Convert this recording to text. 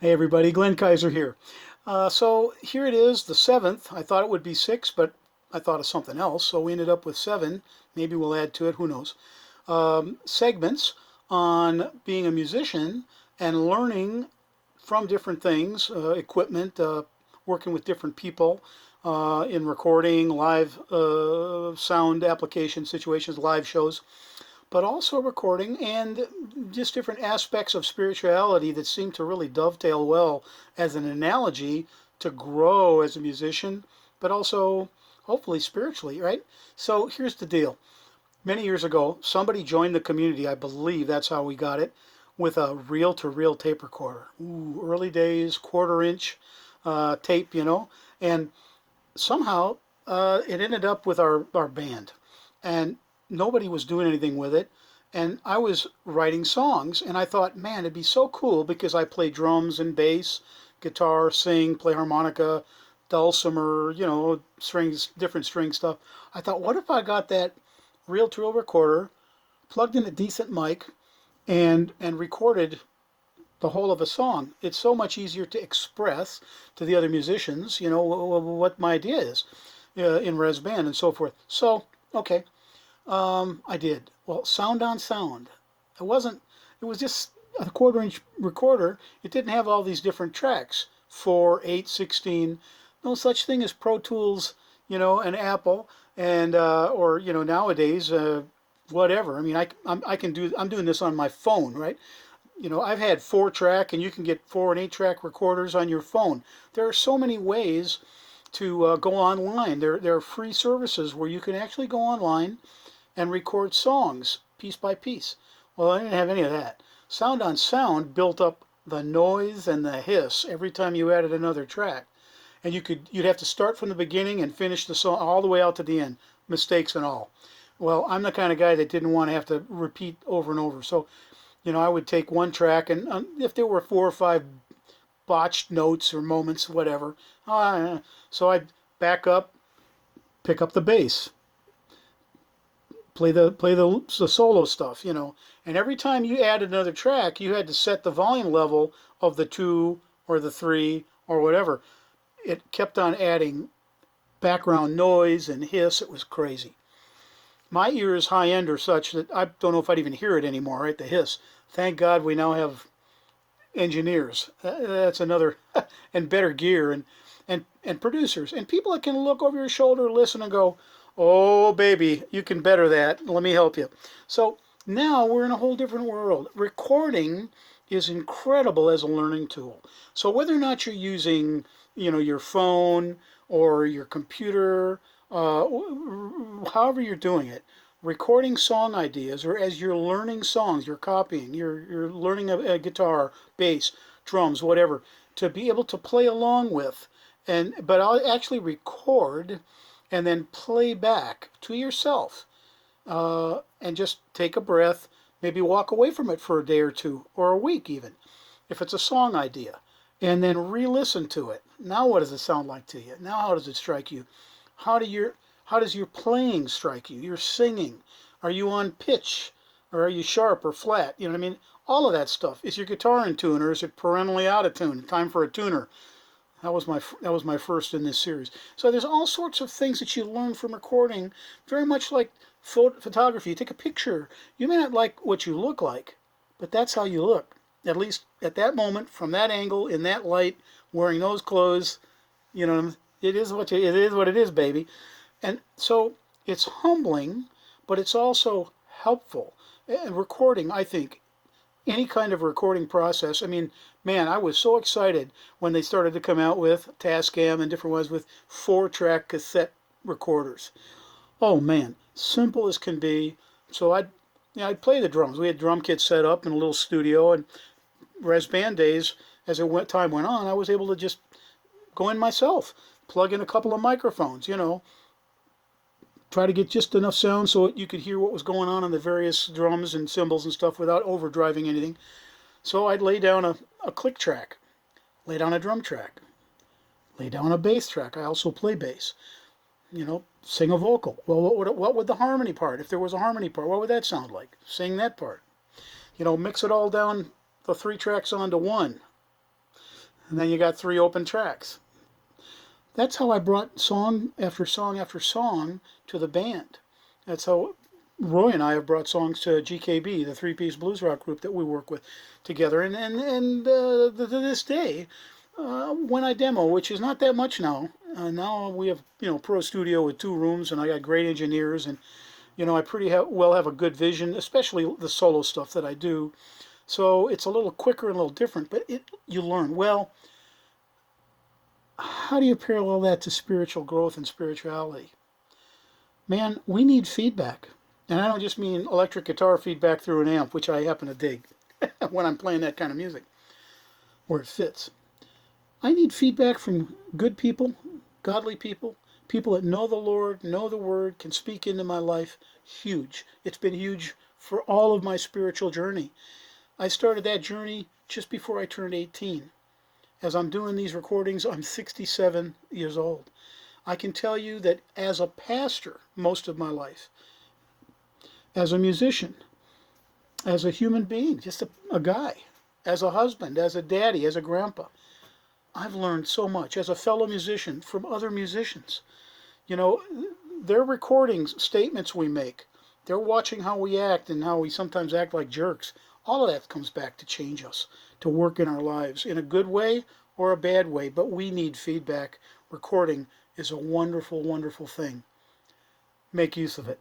Hey everybody, Glenn Kaiser here. So here it is, the seventh. I thought it would be six, but I thought of something else, so we ended up with seven. Maybe we'll add to it, who knows? Segments on being a musician and learning from different things, equipment, working with different people in recording, live sound application situations, live shows, but also recording and just different aspects of spirituality that seem to really dovetail well as an analogy to grow as a musician, but also hopefully spiritually, right? So here's the deal. Many years ago, somebody joined the community, I believe that's how we got it, with a reel to reel tape recorder. Ooh, early days, quarter-inch tape, and somehow it ended up with our band. And nobody was doing anything with it. And I was writing songs, and I thought, man, it'd be so cool because I play drums and bass, guitar, sing, play harmonica, dulcimer, strings, different string stuff. I thought, what if I got that reel-to-reel recorder, plugged in a decent mic, and recorded the whole of a song? It's so much easier to express to the other musicians, what my idea is in res band and so forth. So, okay, I did. Well, sound on sound. It wasn't, it was just a quarter-inch recorder. It didn't have all these different tracks, 4, 8, 16. No such thing as Pro Tools, and Apple, and, or, nowadays, whatever. I mean, I'm doing this on my phone, right? I've had 4-track, and you can get 4 and 8-track recorders on your phone. There are so many ways to go online. There are free services where you can actually go online and record songs piece by piece. Well, I didn't have any of that. Sound on sound built up the noise and the hiss every time you added another track. And you'd have to start from the beginning and finish the song all the way out to the end, mistakes and all. Well, I'm the kind of guy that didn't want to have to repeat over and over. So, I would take one track, and if there were 4 or 5 botched notes or moments, whatever, so I'd back up, pick up the bass, play the solo stuff, and every time you add another track, you had to set the volume level of the 2 or the 3 or whatever. It kept on adding background noise and hiss. It was crazy. My ears, high end, are such that I don't know if I'd even hear it anymore, right? The hiss. Thank God we now have engineers. That's another, and better gear, and producers, and people that can look over your shoulder, listen, and go, "Oh, baby, you can better that. Let me help you." So now we're in a whole different world. Recording is incredible as a learning tool. So whether or not you're using, your phone or your computer, however you're doing it, recording song ideas, or as you're learning songs, you're copying, you're learning a guitar, bass, drums, whatever, to be able to play along with, but I'll actually record and then play back to yourself, and just take a breath, maybe walk away from it for a day or two, or a week even, if it's a song idea, and then re-listen to it. Now what does it sound like to you? Now how does it strike you? How do your how does your playing strike you? Your singing. Are you on pitch? Or are you sharp or flat? You know what I mean? All of that stuff. Is your guitar in tune, or is it perennially out of tune? Time for a tuner. That was my first in this series. So there's all sorts of things that you learn from recording, very much like photography. You take a picture. You may not like what you look like, but that's how you look. At least at that moment, from that angle, in that light, wearing those clothes, it is what it is, baby. And so it's humbling, but it's also helpful. And recording, I think, any kind of recording process. I mean, man, I was so excited when they started to come out with Tascam and different ones with 4-track cassette recorders. Oh man, simple as can be. So I'd play the drums. We had drum kits set up in a little studio, and res band days, as time went on, I was able to just go in myself, plug in a couple of microphones, try to get just enough sound so you could hear what was going on the various drums and cymbals and stuff without overdriving anything. So I'd lay down a click track, lay down a drum track, lay down a bass track. I also play bass. Sing a vocal. Well, what would the harmony part, if there was a harmony part, what would that sound like? Sing that part. Mix it all down, the 3 tracks onto one. And then you got 3 open tracks. That's how I brought song after song after song to the band. That's how Roy and I have brought songs to GKB, the three-piece blues rock group that we work with together. And to this day, when I demo, which is not that much now, now we have pro studio with 2 rooms, and I got great engineers, and I pretty well have a good vision, especially the solo stuff that I do. So it's a little quicker and a little different, but you learn. Well, how do you parallel that to spiritual growth and spirituality? Man, we need feedback. And I don't just mean electric guitar feedback through an amp, which I happen to dig when I'm playing that kind of music, where it fits. I need feedback from good people, godly people, people that know the Lord, know the Word, can speak into my life. Huge. It's been huge for all of my spiritual journey. I started that journey just before I turned 18. As I'm doing these recordings, I'm 67 years old. I can tell you that as a pastor, most of my life, as a musician, as a human being, just a guy, as a husband, as a daddy, as a grandpa, I've learned so much as a fellow musician from other musicians. You know, their recordings, statements we make, they're watching how we act and how we sometimes act like jerks. All of that comes back to change us, to work in our lives in a good way or a bad way, but we need feedback. Recording is a wonderful, wonderful thing. Make use of it.